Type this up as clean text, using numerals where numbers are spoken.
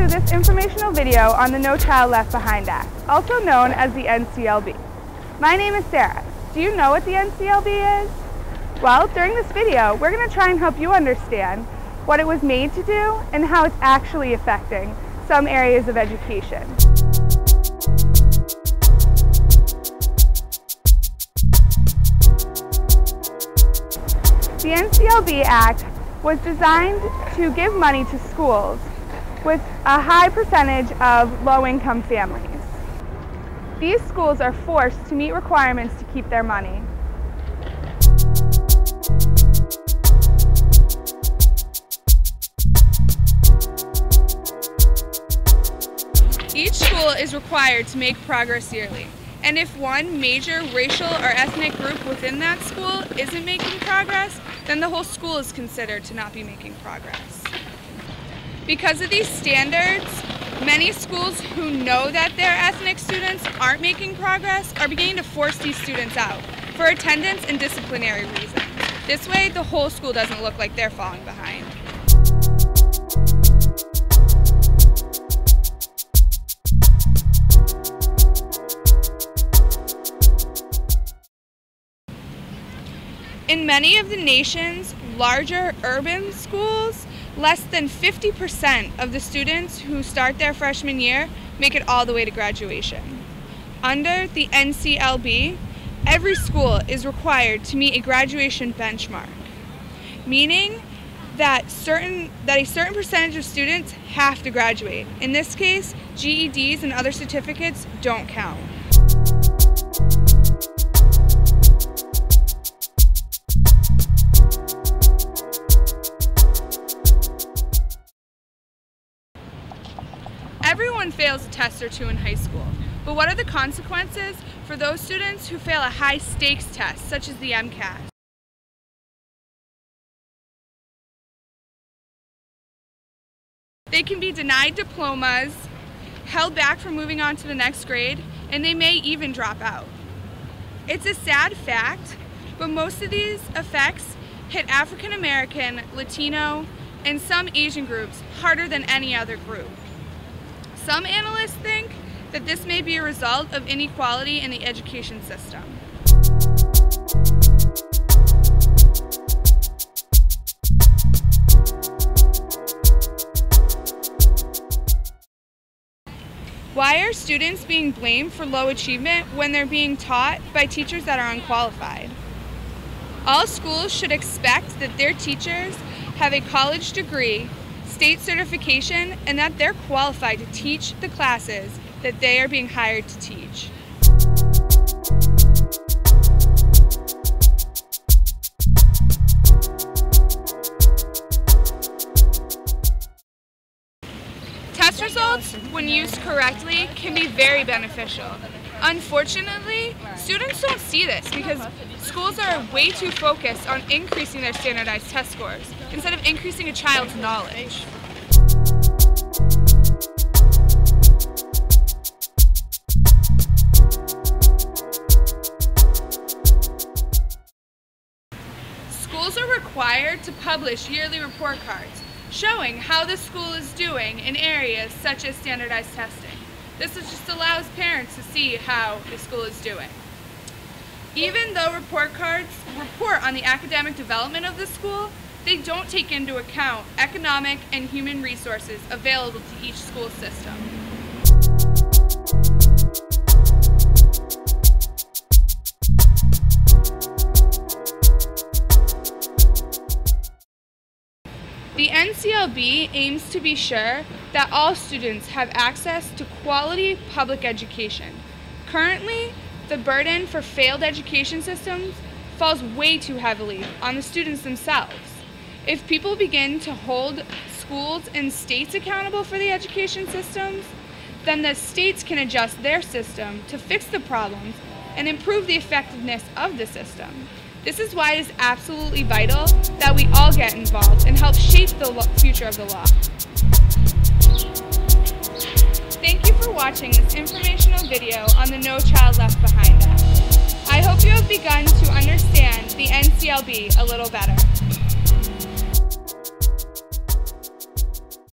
to this informational video on the No Child Left Behind Act, also known as the NCLB. My name is Sarah. Do you know what the NCLB is? Well, during this video, we're going to try and help you understand what it was made to do and how it's actually affecting some areas of education. The NCLB Act was designed to give money to schools with a high percentage of low-income families. These schools are forced to meet requirements to keep their money. Each school is required to make progress yearly, and if one major racial or ethnic group within that school isn't making progress, then the whole school is considered to not be making progress. Because of these standards, many schools who know that their ethnic students aren't making progress are beginning to force these students out for attendance and disciplinary reasons. This way, the whole school doesn't look like they're falling behind. In many of the nation's larger urban schools, less than 50% of the students who start their freshman year make it all the way to graduation. Under the NCLB, every school is required to meet a graduation benchmark, meaning that a certain percentage of students have to graduate. In this case, GEDs and other certificates don't count. Everyone fails a test or two in high school, but what are the consequences for those students who fail a high-stakes test, such as the MCAT? They can be denied diplomas, held back from moving on to the next grade, and they may even drop out. It's a sad fact, but most of these effects hit African American, Latino, and some Asian groups harder than any other group. Some analysts think that this may be a result of inequality in the education system. Why are students being blamed for low achievement when they're being taught by teachers that are unqualified? All schools should expect that their teachers have a college degree, state certification, and that they're qualified to teach the classes that they are being hired to teach. Test results, when used correctly, can be very beneficial. Unfortunately, students don't see this because schools are way too focused on increasing their standardized test scores instead of increasing a child's knowledge. Schools are required to publish yearly report cards showing how the school is doing in areas such as standardized testing. This just allows parents to see how the school is doing. Even though report cards report on the academic development of the school, they don't take into account economic and human resources available to each school system. The NCLB aims to be sure that all students have access to quality public education. Currently, the burden for failed education systems falls way too heavily on the students themselves. If people begin to hold schools and states accountable for the education systems, then the states can adjust their system to fix the problems and improve the effectiveness of the system. This is why it is absolutely vital that we all get involved and help shape the future of the law. Thank you for watching this informational video on the No Child Left Behind Act. I hope you have begun to understand the NCLB a little better.